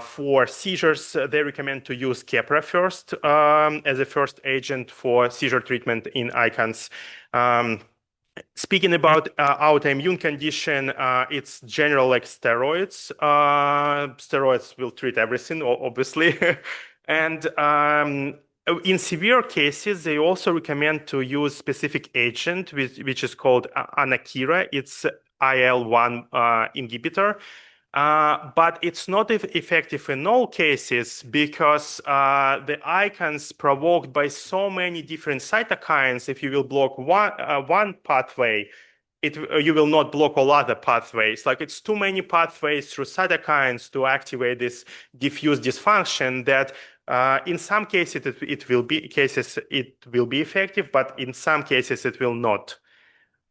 S1: For seizures, they recommend to use Keppra first as a first agent for seizure treatment in icons. Speaking about autoimmune condition, it's general like steroids. Steroids will treat everything, obviously. And in severe cases, they also recommend to use specific agent, which is called Anakira. It's IL-1 inhibitor. But it's not effective in all cases because the icons provoked by so many different cytokines, if you will block one pathway, you will not block all other pathways. Like it's too many pathways through cytokines to activate this diffuse dysfunction that in some cases it will be effective, but in some cases it will not.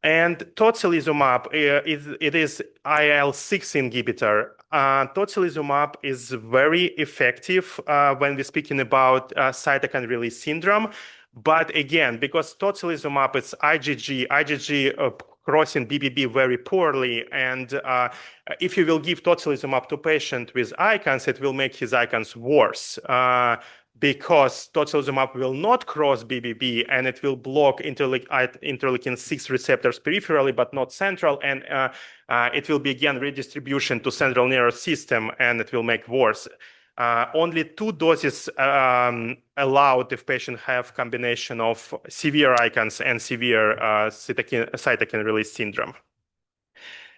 S1: And tocilizumab, it is IL-6 inhibitor. Tocilizumab is very effective when we're speaking about cytokine release syndrome. But again, because tocilizumab is IgG crossing BBB very poorly, and if you will give tocilizumab to patient with icons, it will make his icons worse. Because tocilizumab will not cross BBB and it will block interleukin-6 receptors peripherally, but not central, and it will be again redistribution to central nervous system, and it will make worse. Only 2 doses allowed if patient have combination of severe icons and severe cytokine release syndrome.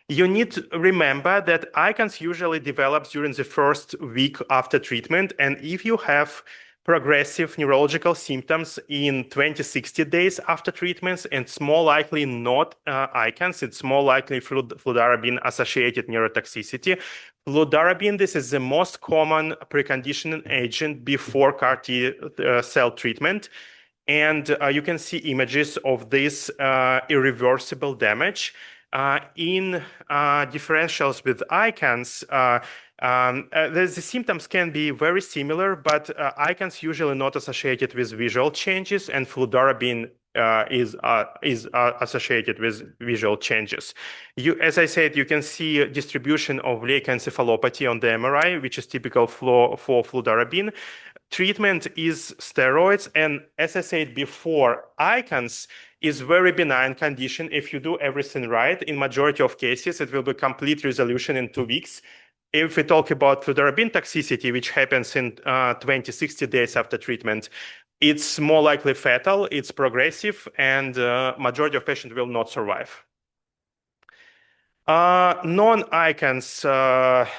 S1: You need to remember that icons usually develops during the first week after treatment, and if you have progressive neurological symptoms in 20-60 days after treatments, and it's more likely not icons, it's more likely fludarabine-associated neurotoxicity. Fludarabine, this is the most common preconditioning agent before CAR T cell treatment. And you can see images of this irreversible damage. In differentials with ICANS, the symptoms can be very similar, but ICANS usually not associated with visual changes, and fludarabine is associated with visual changes. As I said, you can see a distribution of leukoencephalopathy on the MRI, which is typical for fludarabine. Treatment is steroids, and as I said before, ICANS is very benign condition. If you do everything right, in majority of cases, it will be complete resolution in 2 weeks. If we talk about fludarabine toxicity, which happens in 20, 60 days after treatment, it's more likely fatal, it's progressive, and majority of patients will not survive. Non-ICANS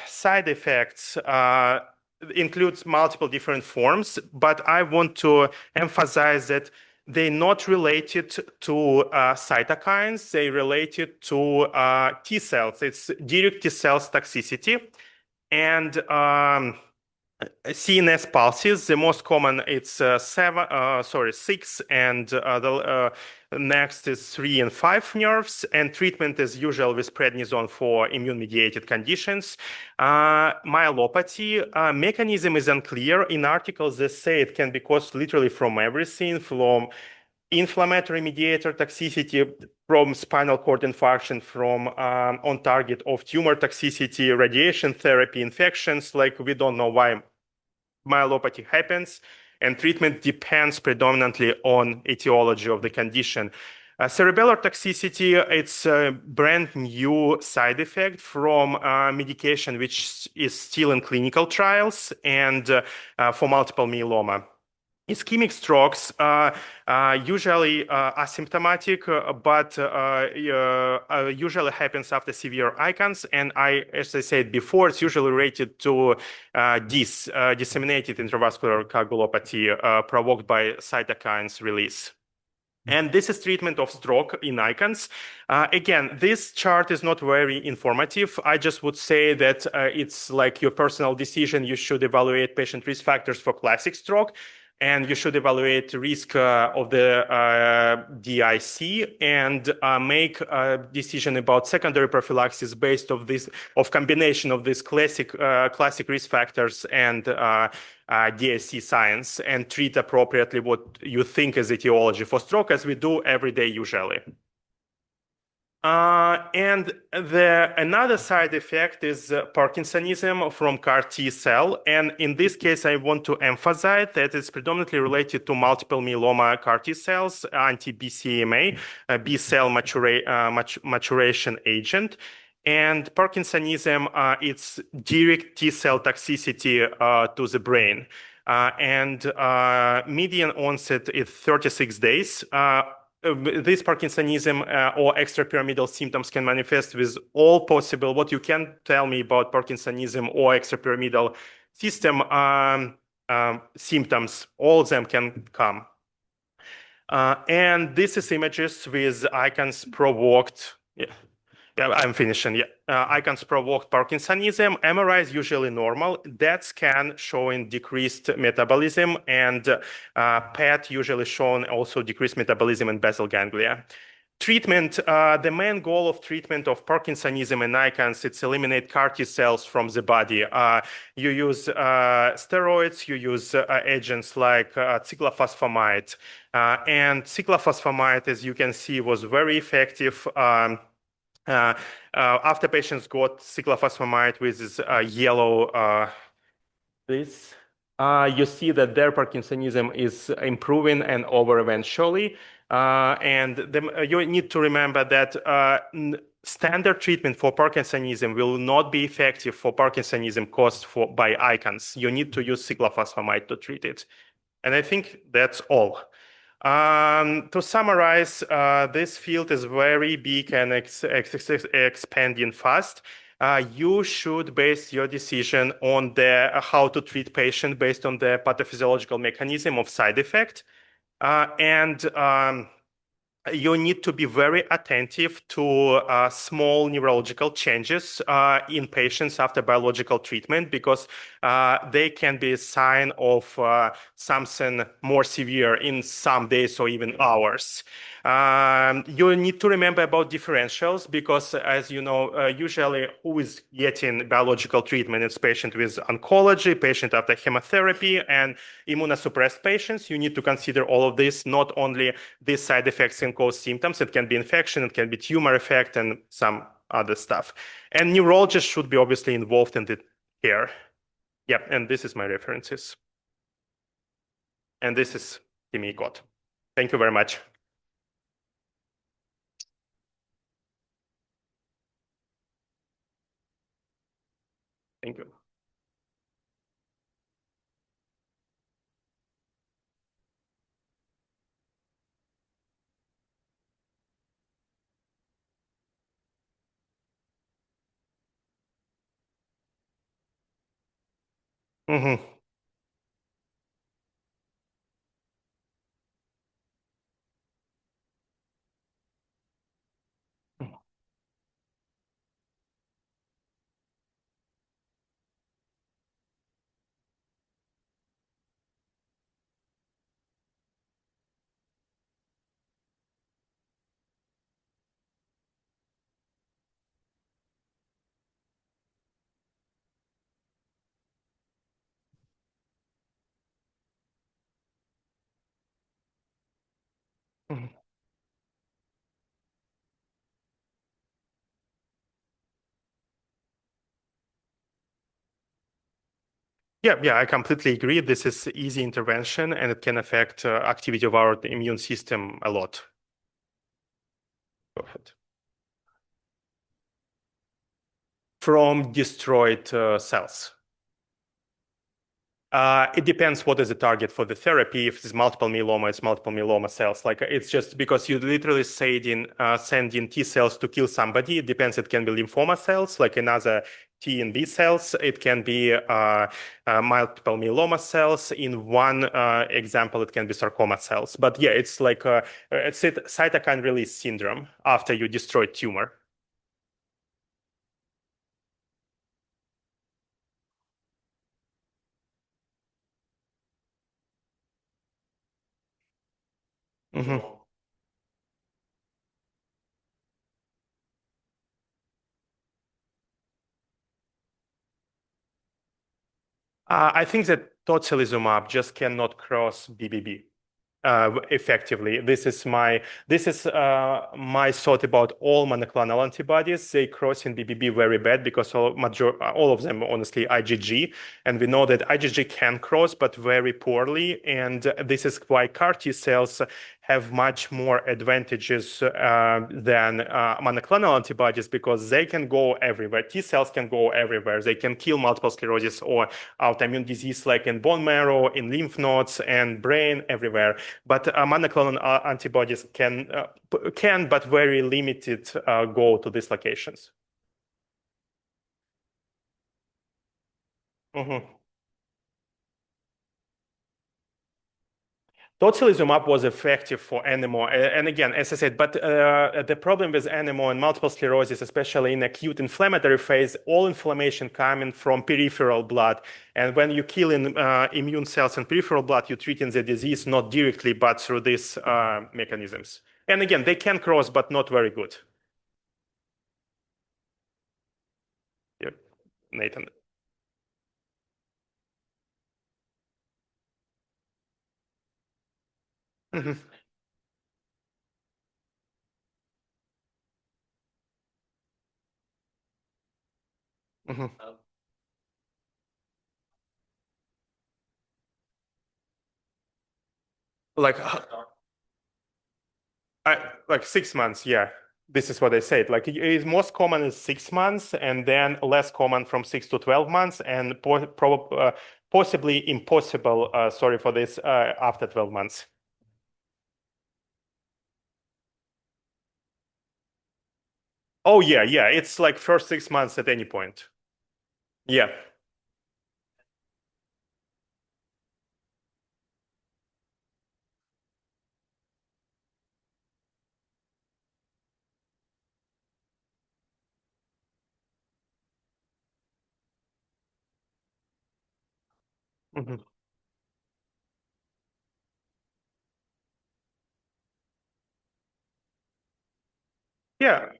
S1: side effects includes multiple different forms, but I want to emphasize that they're not related to cytokines, they're related to T cells. It's direct T cells toxicity. And CNS pulses, the most common it's 6, and the next is 3 and 5 nerves, and treatment is usual with prednisone for immune-mediated conditions. Myelopathy, mechanism is unclear. In articles they say it can be caused literally from everything, from inflammatory mediator toxicity, from spinal cord infarction, from on target of tumor toxicity, radiation therapy, infections. Like, we don't know why myelopathy happens, and treatment depends predominantly on etiology of the condition. Cerebellar toxicity, it's a brand new side effect from medication which is still in clinical trials, and for multiple myeloma. Ischemic strokes are usually asymptomatic, but usually happens after severe ICANS. And as I said before, it's usually related to disseminated intravascular coagulopathy provoked by cytokines release. And this is treatment of stroke in ICANS. Again, this chart is not very informative. I just would say that it's like your personal decision. You should evaluate patient risk factors for classic stroke, and you should evaluate risk of the DIC, and make a decision about secondary prophylaxis based of combination of these classic risk factors and DIC science, and treat appropriately what you think is etiology for stroke, as we do every day usually. And another side effect is Parkinsonism from CAR T cell. And in this case, I want to emphasize that it's predominantly related to multiple myeloma CAR T cells, anti-BCMA, B cell maturation agent. And Parkinsonism, it's direct T cell toxicity to the brain. And median onset is 36 days. This Parkinsonism or extrapyramidal symptoms can manifest with all possible. What you can tell me about Parkinsonism or extrapyramidal system symptoms, all of them can come. And this is images with ICANS provoked. Yeah, I'm finishing. Yeah, ICANS provoked Parkinsonism. MRI is usually normal. DET scan showing decreased metabolism, and PET usually showing also decreased metabolism in basal ganglia. Treatment, the main goal of treatment of Parkinsonism and ICANS, it's eliminate CAR T cells from the body. You use steroids, you use agents like cyclophosphamide. And cyclophosphamide, as you can see, was very effective. After patients got cyclophosphamide with this yellow, you see that their Parkinsonism is improving and over eventually. And you need to remember that standard treatment for Parkinsonism will not be effective for Parkinsonism caused by ICANS. You need to use cyclophosphamide to treat it. And I think that's all. To summarize, this field is very big and expanding fast. You should base your decision on how to treat patient based on the pathophysiological mechanism of side effect. And you need to be very attentive to small neurological changes in patients after biological treatment because they can be a sign of something more severe in some days or even hours. You need to remember about differentials because, as you know, usually who is getting biological treatment is patient with oncology, patient after chemotherapy, and immunosuppressed patients. You need to consider all of this, not only these side effects can cause symptoms. It can be infection, it can be tumor effect, and some other stuff. And neurologists should be obviously involved in the care. Yeah, and this is my references. And this is Timmy Cott. Thank you very much. Thank you. Mhm. Mhm. Yeah, I completely agree. This is easy intervention and it can affect activity of our immune system a lot. Go ahead. From destroyed cells. It depends what is the target for the therapy. If it's multiple myeloma, it's multiple myeloma cells. Like it's just because you literally sending T cells to kill somebody. It depends. It can be lymphoma cells, like another T and B cells. It can be multiple myeloma cells. In one example, it can be sarcoma cells. But yeah, it's like it's cytokine release syndrome after you destroy tumor. Mhm. I think that tocilizumab just cannot cross BBB. Effectively. This is my thought about all monoclonal antibodies. They cross in BBB very bad because all of them honestly IgG, and we know that IgG can cross but very poorly. And this is why CAR T cells have much more advantages than monoclonal antibodies because they can go everywhere. T cells can go everywhere. They can kill multiple sclerosis or autoimmune disease like in bone marrow, in lymph nodes, and brain, everywhere. But monoclonal antibodies can, but very limited, go to these locations. Mhm. Tocilizumab was effective for NMO, and again, as I said, but the problem with NMO and multiple sclerosis, especially in acute inflammatory phase, all inflammation coming from peripheral blood, and when you kill immune cells in peripheral blood, you're treating the disease not directly, but through these mechanisms. And again, they can cross, but not very good. Yeah, Nathan. Mhm. Mhm. Like like 6 months, yeah. This is what I said. Like it is most common is 6 months, and then less common from 6 to 12 months, and possibly impossible. Sorry for this. After 12 months. Oh yeah. It's like first 6 months at any point. Yeah. Mhm. Yeah,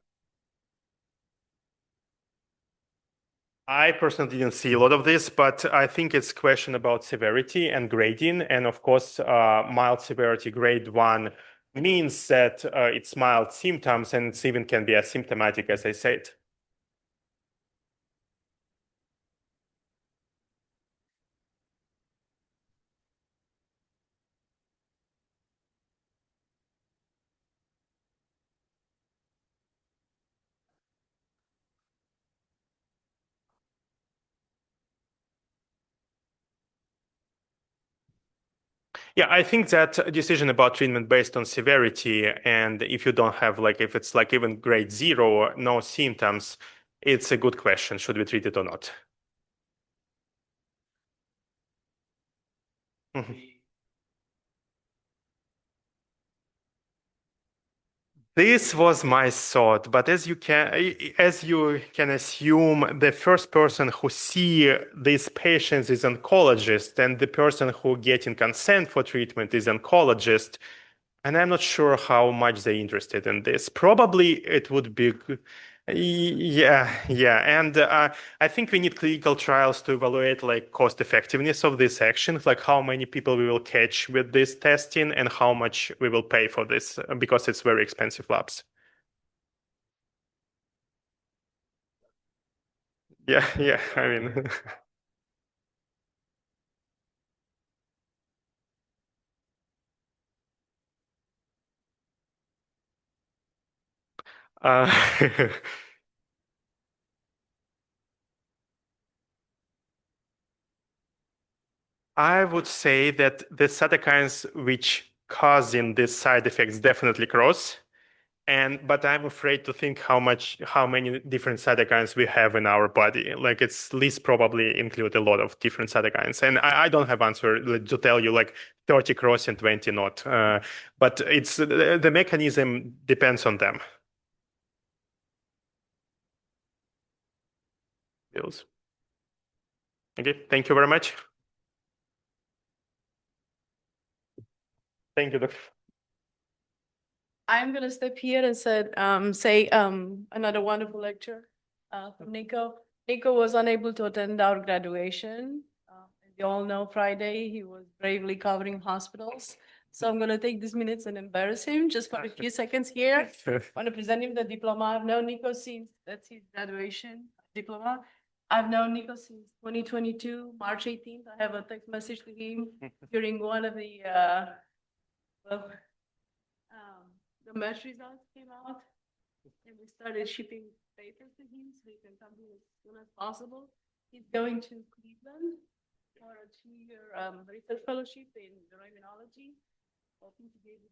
S1: I personally didn't see a lot of this, but I think it's a question about severity and grading. And of course, mild severity grade 1 means that it's mild symptoms and it even can be asymptomatic, as I said. Yeah, I think that a decision about treatment based on severity, and if you don't have like, if it's like even grade 0, no symptoms, it's a good question. Should we treat it or not? Mhm. This was my thought, but as you can assume, the first person who see these patients is oncologist, and the person who getting consent for treatment is oncologist. And I'm not sure how much they're interested in this. Probably it would be, yeah, yeah. And I think we need clinical trials to evaluate like cost effectiveness of this action, like how many people we will catch with this testing and how much we will pay for this because it's very expensive labs. Yeah, yeah. I mean, uh, I would say that the cytokines which causing these side effects definitely cross. And but I'm afraid to think how many different cytokines we have in our body. Like it's least probably include a lot of different cytokines. And I don't have answer to tell you like 30 cross and 20 not. But it's the mechanism depends on them. Yes. Okay, thank you very much. Thank you, Doctor.
S2: I'm gonna step here and say another wonderful lecture from Nico. Nico was unable to attend our graduation. As you all know, Friday he was bravely covering hospitals. So I'm gonna take these minutes and embarrass him just for a few seconds here. I want to present him the diploma. I've known Nico since that's his graduation diploma. I've known Nico since 2022, March 18th. I have a text message to him during one of the well, um, the match results came out, and we started shipping papers to him so he can come here as soon as possible. He's going to Cleveland for a 2-year research fellowship in neuroimmunology, hoping to be able